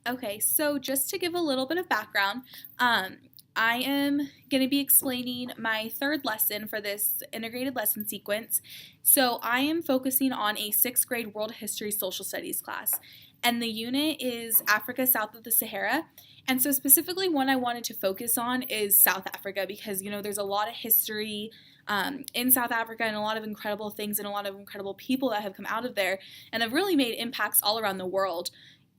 Okay, so just to give a little bit of background, I am going to be explaining my third lesson for this integrated lesson sequence. So I am focusing on a sixth grade world history social studies class, and the unit is Africa south of the Sahara. And so specifically one I wanted to focus on is South Africa because, there's a lot of history in South Africa and a lot of incredible things and a lot of incredible people that have come out of there and have really made impacts all around the world.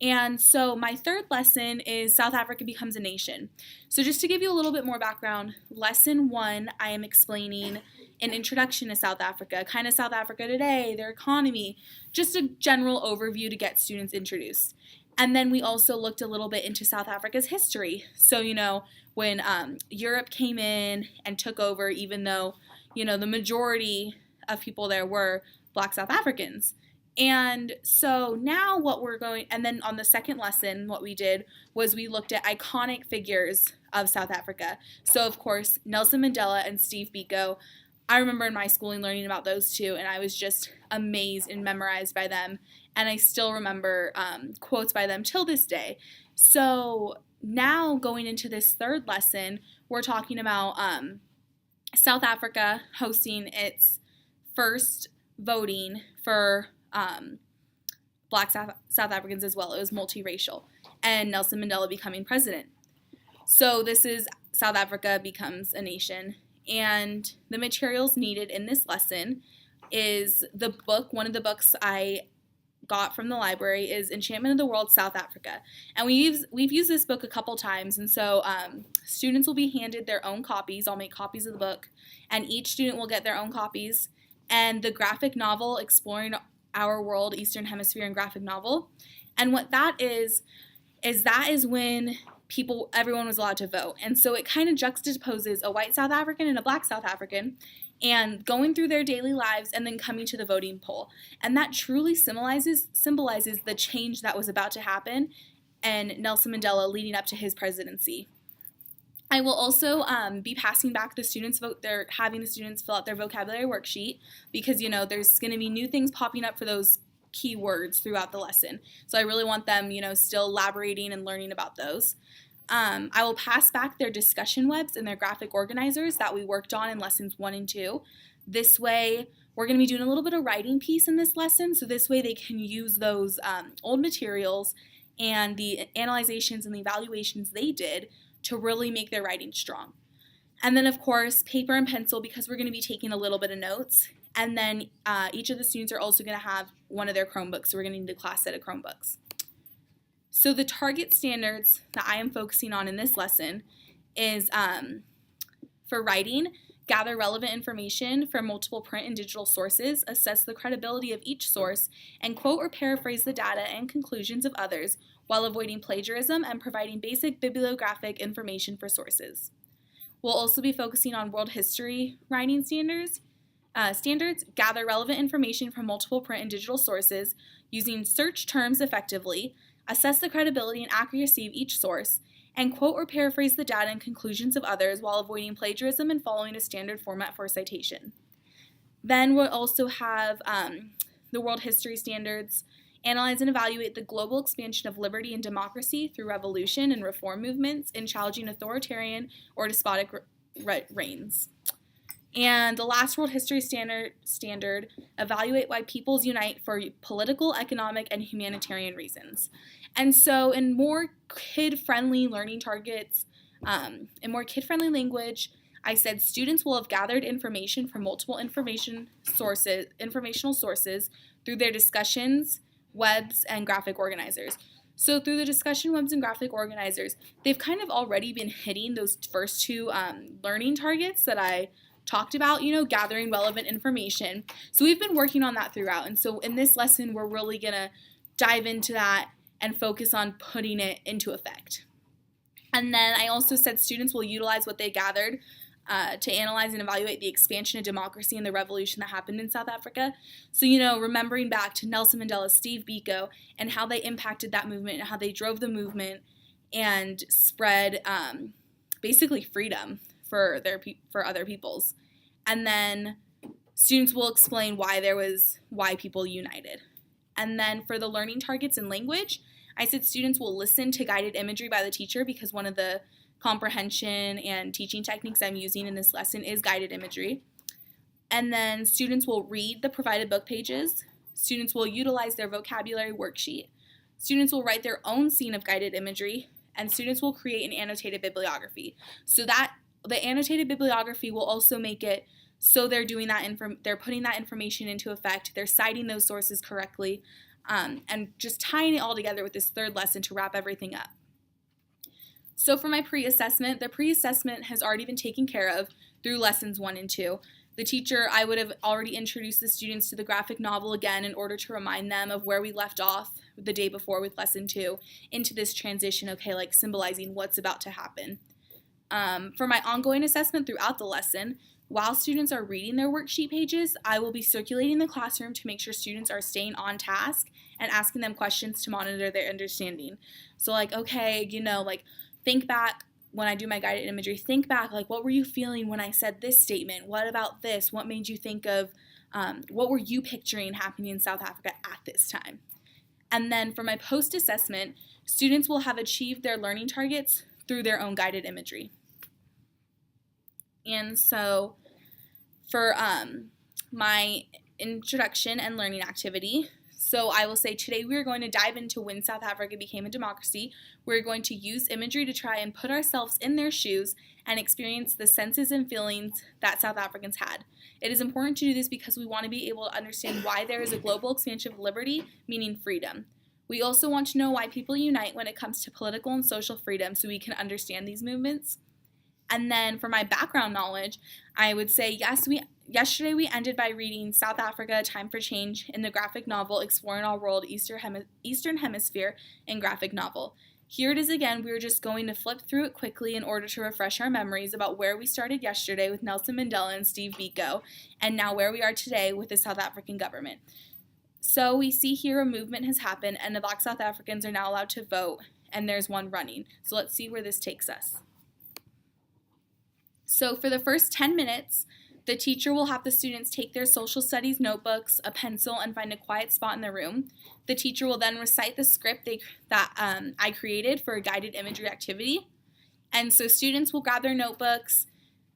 And so my third lesson is South Africa becomes a nation. So just to give you a little bit more background, lesson 1, I am explaining an introduction to South Africa, kind of South Africa today, their economy, just a general overview to get students introduced. And then we also looked a little bit into South Africa's history. So, when Europe came in and took over, even though, the majority of people there were Black South Africans. And so now and then on the second lesson, what we did was we looked at iconic figures of South Africa. So, of course, Nelson Mandela and Steve Biko. I remember in my schooling learning about those two, and I was just amazed and memorized by them. And I still remember quotes by them till this day. So now going into this third lesson, we're talking about South Africa hosting its first voting for Black South Africans as well. It was multiracial, and Nelson Mandela becoming president. So this is South Africa becomes a nation, and the materials needed in this lesson is the book. One of the books I got from the library is Enchantment of the World, South Africa, and we've used this book a couple times, and so students will be handed their own copies. I'll make copies of the book, and each student will get their own copies, and the graphic novel Exploring Our World, Eastern Hemisphere, and graphic novel. And what that is when everyone was allowed to vote. And so it kind of juxtaposes a white South African and a Black South African and going through their daily lives and then coming to the voting poll. And that truly symbolizes the change that was about to happen and Nelson Mandela leading up to his presidency. I will also be passing back the students' vote. They're having the students fill out their vocabulary worksheet because, there's going to be new things popping up for those keywords throughout the lesson. So I really want them, still elaborating and learning about those. I will pass back their discussion webs and their graphic organizers that we worked on in lessons 1 and 2. This way, we're going to be doing a little bit of writing piece in this lesson. So this way they can use those old materials and the analyzations and the evaluations they did to really make their writing strong. And then, of course, paper and pencil because we're going to be taking a little bit of notes. And then each of the students are also going to have one of their Chromebooks. So we're going to need a class set of Chromebooks. So the target standards that I am focusing on in this lesson is for writing, gather relevant information from multiple print and digital sources, assess the credibility of each source, and quote or paraphrase the data and conclusions of others while avoiding plagiarism and providing basic bibliographic information for sources. We'll also be focusing on world history writing standards, gather relevant information from multiple print and digital sources using search terms effectively, assess the credibility and accuracy of each source, and quote or paraphrase the data and conclusions of others while avoiding plagiarism and following a standard format for citation. Then we'll also have the world history standards, analyze and evaluate the global expansion of liberty and democracy through revolution and reform movements in challenging authoritarian or despotic reigns. And the last world history standard, evaluate why peoples unite for political, economic, and humanitarian reasons. And so in more kid-friendly learning targets, in more kid-friendly language, I said students will have gathered information from multiple informational sources through their discussions, webs, and graphic organizers. So through the discussion webs and graphic organizers, they've kind of already been hitting those first two learning targets that I talked about, gathering relevant information. So we've been working on that throughout. And so in this lesson, we're really going to dive into that and focus on putting it into effect. And then I also said students will utilize what they gathered to analyze and evaluate the expansion of democracy and the revolution that happened in South Africa. So, remembering back to Nelson Mandela, Steve Biko, and how they impacted that movement and how they drove the movement and spread basically freedom for other peoples. And then students will explain why people united. And then for the learning targets in language, I said students will listen to guided imagery by the teacher because one of the comprehension and teaching techniques I'm using in this lesson is guided imagery. And then students will read the provided book pages. Students will utilize their vocabulary worksheet. Students will write their own scene of guided imagery, and students will create an annotated bibliography. So that the annotated bibliography will also make it so they're doing that they're putting that information into effect. They're citing those sources correctly, and just tying it all together with this third lesson to wrap everything up. So for my pre-assessment, the pre-assessment has already been taken care of through lessons 1 and 2. The teacher, I would have already introduced the students to the graphic novel again in order to remind them of where we left off the day before with lesson 2 into this transition, okay, like symbolizing what's about to happen. For my ongoing assessment throughout the lesson, while students are reading their worksheet pages, I will be circulating the classroom to make sure students are staying on task and asking them questions to monitor their understanding. So like, okay, like think back when I do my guided imagery, think back, like what were you feeling when I said this statement? What about this? What made you think of, what were you picturing happening in South Africa at this time? And then for my post-assessment, students will have achieved their learning targets through their own guided imagery. And so for my introduction and learning activity, so I will say today we are going to dive into when South Africa became a democracy. We're going to use imagery to try and put ourselves in their shoes and experience the senses and feelings that South Africans had. It is important to do this because we want to be able to understand why there is a global expansion of liberty, meaning freedom. We also want to know why people unite when it comes to political and social freedom so we can understand these movements. And then for my background knowledge, I would say yesterday we ended by reading South Africa, Time for Change in the graphic novel Exploring Our World, Eastern Hemisphere in graphic novel. Here it is again. We are just going to flip through it quickly in order to refresh our memories about where we started yesterday with Nelson Mandela and Steve Biko, and now where we are today with the South African government. So we see here a movement has happened and the Black South Africans are now allowed to vote, and there's one running. So let's see where this takes us. So for the first 10 minutes, the teacher will have the students take their social studies notebooks, a pencil, and find a quiet spot in the room. The teacher will then recite the script that I created for a guided imagery activity. And so students will grab their notebooks,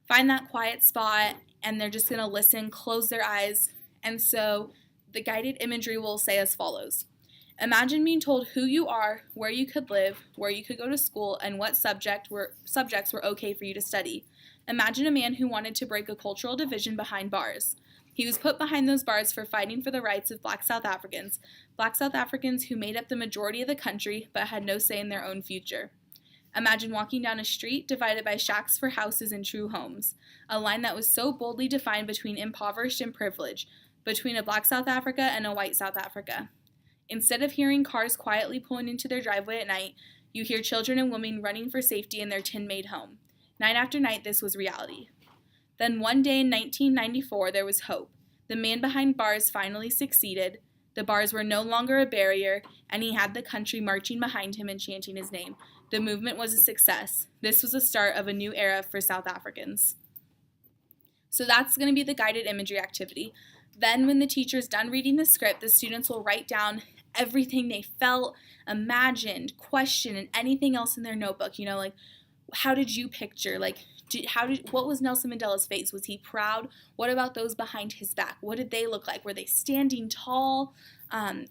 find that quiet spot, and they're just going to listen, close their eyes. And so the guided imagery will say as follows. Imagine being told who you are, where you could live, where you could go to school, and what subjects were okay for you to study. Imagine a man who wanted to break a cultural division behind bars. He was put behind those bars for fighting for the rights of Black South Africans who made up the majority of the country but had no say in their own future. Imagine walking down a street divided by shacks for houses and true homes, a line that was so boldly defined between impoverished and privileged, between a Black South Africa and a white South Africa. Instead of hearing cars quietly pulling into their driveway at night, you hear children and women running for safety in their tin-made home. Night after night, this was reality. Then one day in 1994, there was hope. The man behind bars finally succeeded. The bars were no longer a barrier, and he had the country marching behind him and chanting his name. The movement was a success. This was the start of a new era for South Africans. So that's going to be the guided imagery activity. Then when the teacher's done reading the script, the students will write down everything they felt, imagined, questioned, and anything else in their notebook. Like, how did you picture, what was Nelson Mandela's face? Was he proud? What about those behind his back? What did they look like? Were they standing tall?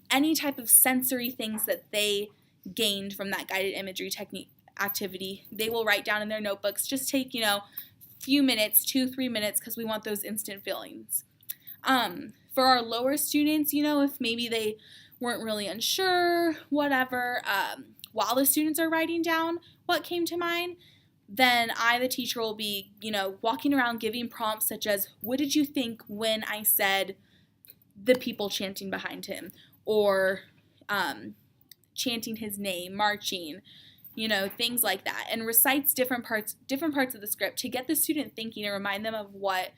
Any type of sensory things that they gained from that guided imagery technique activity, they will write down in their notebooks. Just take, few minutes, 2-3 minutes, because we want those instant feelings. For our lower students, if maybe they weren't really unsure, whatever, while the students are writing down what came to mind, then I, the teacher, will be, walking around giving prompts such as, what did you think when I said the people chanting behind him? Or chanting his name, marching, things like that. And recites different parts of the script to get the student thinking and remind them of what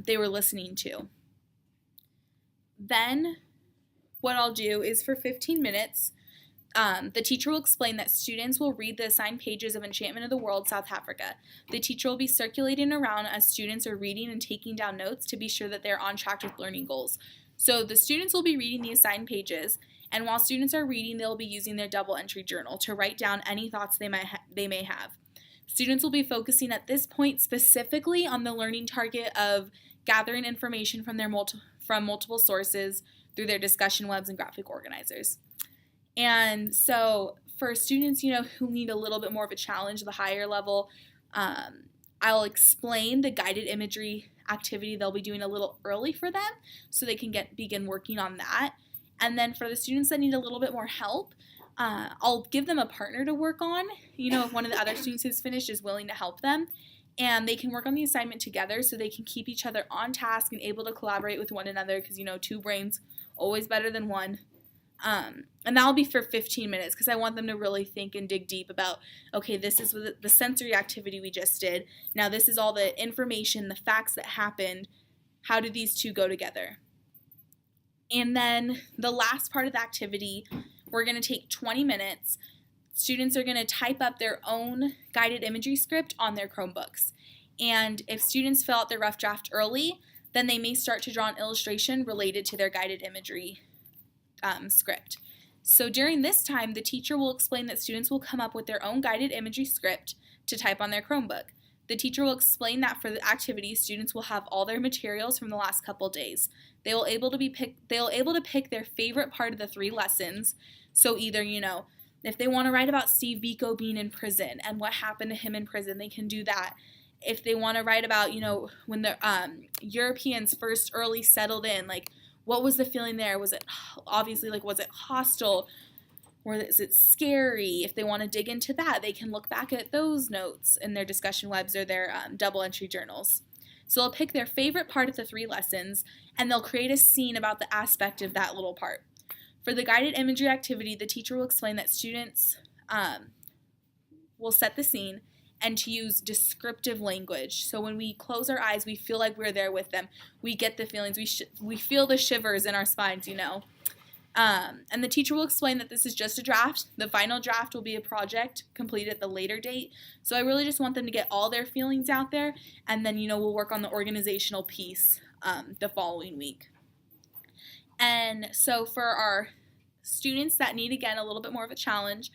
they were listening to. Then what I'll do is for 15 minutes, the teacher will explain that students will read the assigned pages of Enchantment of the World, South Africa. The teacher will be circulating around as students are reading and taking down notes to be sure that they're on track with learning goals. So the students will be reading the assigned pages, and while students are reading, they'll be using their double entry journal to write down any thoughts they may have. Students will be focusing at this point specifically on the learning target of gathering information from from multiple sources through their discussion webs and graphic organizers. And so for students, who need a little bit more of a challenge, the higher level, I'll explain the guided imagery activity they'll be doing a little early for them so they can begin working on that. And then for the students that need a little bit more help, I'll give them a partner to work on. If one of the other students who's finished is willing to help them, and they can work on the assignment together so they can keep each other on task and able to collaborate with one another because, two brains, always better than one. And that'll be for 15 minutes because I want them to really think and dig deep about, okay, this is the sensory activity we just did. Now this is all the information, the facts that happened. How do these two go together? And then the last part of the activity, we're going to take 20 minutes. Students are going to type up their own guided imagery script on their Chromebooks. And if students fill out their rough draft early, then they may start to draw an illustration related to their guided imagery script. So during this time, the teacher will explain that students will come up with their own guided imagery script to type on their Chromebook. The teacher will explain that for the activity, students will have all their materials from the last couple days. They'll able to pick their favorite part of the 3 lessons. So either, if they want to write about Steve Biko being in prison and what happened to him in prison, they can do that. If they want to write about, when the Europeans first early settled in, what was the feeling there? Was it obviously was it hostile? Or is it scary? If they want to dig into that, they can look back at those notes in their discussion webs or their double entry journals. So they'll pick their favorite part of the 3 lessons, and they'll create a scene about the aspect of that little part. For the guided imagery activity, the teacher will explain that students will set the scene and to use descriptive language. So when we close our eyes, we feel like we're there with them. We get the feelings. We feel the shivers in our spines, And the teacher will explain that this is just a draft. The final draft will be a project completed at the later date. So I really just want them to get all their feelings out there, and then, we'll work on the organizational piece the following week. And so for our students that need, again, a little bit more of a challenge,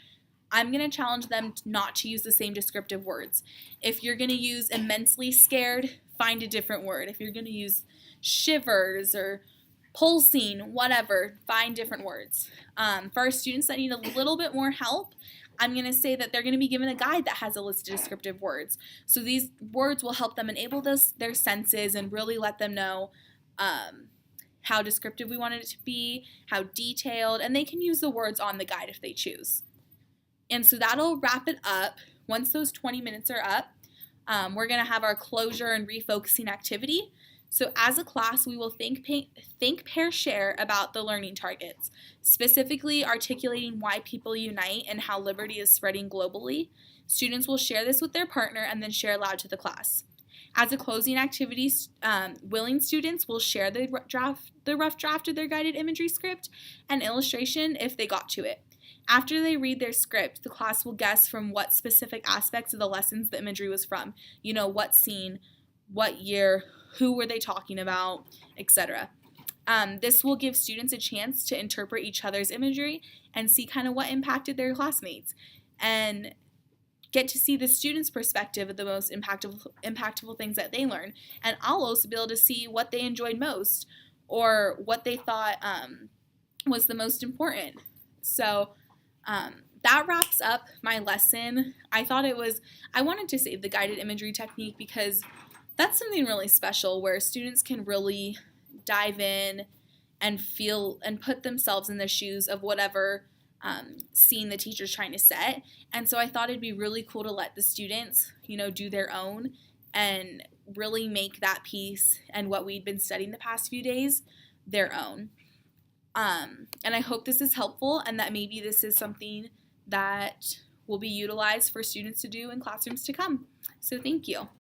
I'm going to challenge them not to use the same descriptive words. If you're going to use immensely scared, find a different word. If you're going to use shivers or pulsing, whatever, find different words. For our students that need a little bit more help, I'm going to say that they're going to be given a guide that has a list of descriptive words. So these words will help them enable their senses and really let them know how descriptive we want it to be, how detailed, and they can use the words on the guide if they choose. And so that'll wrap it up. Once those 20 minutes are up, we're going to have our closure and refocusing activity. So as a class, we will think, pair, share about the learning targets, specifically articulating why people unite and how liberty is spreading globally. Students will share this with their partner and then share aloud to the class. As a closing activity, willing students will share the rough draft of their guided imagery script and illustration if they got to it. After they read their script, the class will guess from what specific aspects of the lessons the imagery was from. What scene, what year, who were they talking about, etc. This will give students a chance to interpret each other's imagery and see kind of what impacted their classmates and get to see the students' perspective of the most impactful things that they learn. And I'll also be able to see what they enjoyed most or what they thought was the most important. So that wraps up my lesson. I wanted to save the guided imagery technique because that's something really special where students can really dive in and feel and put themselves in the shoes of whatever scene the teacher's trying to set. And so I thought it'd be really cool to let the students, do their own and really make that piece and what we'd been studying the past few days their own. And I hope this is helpful and that maybe this is something that will be utilized for students to do in classrooms to come. So thank you.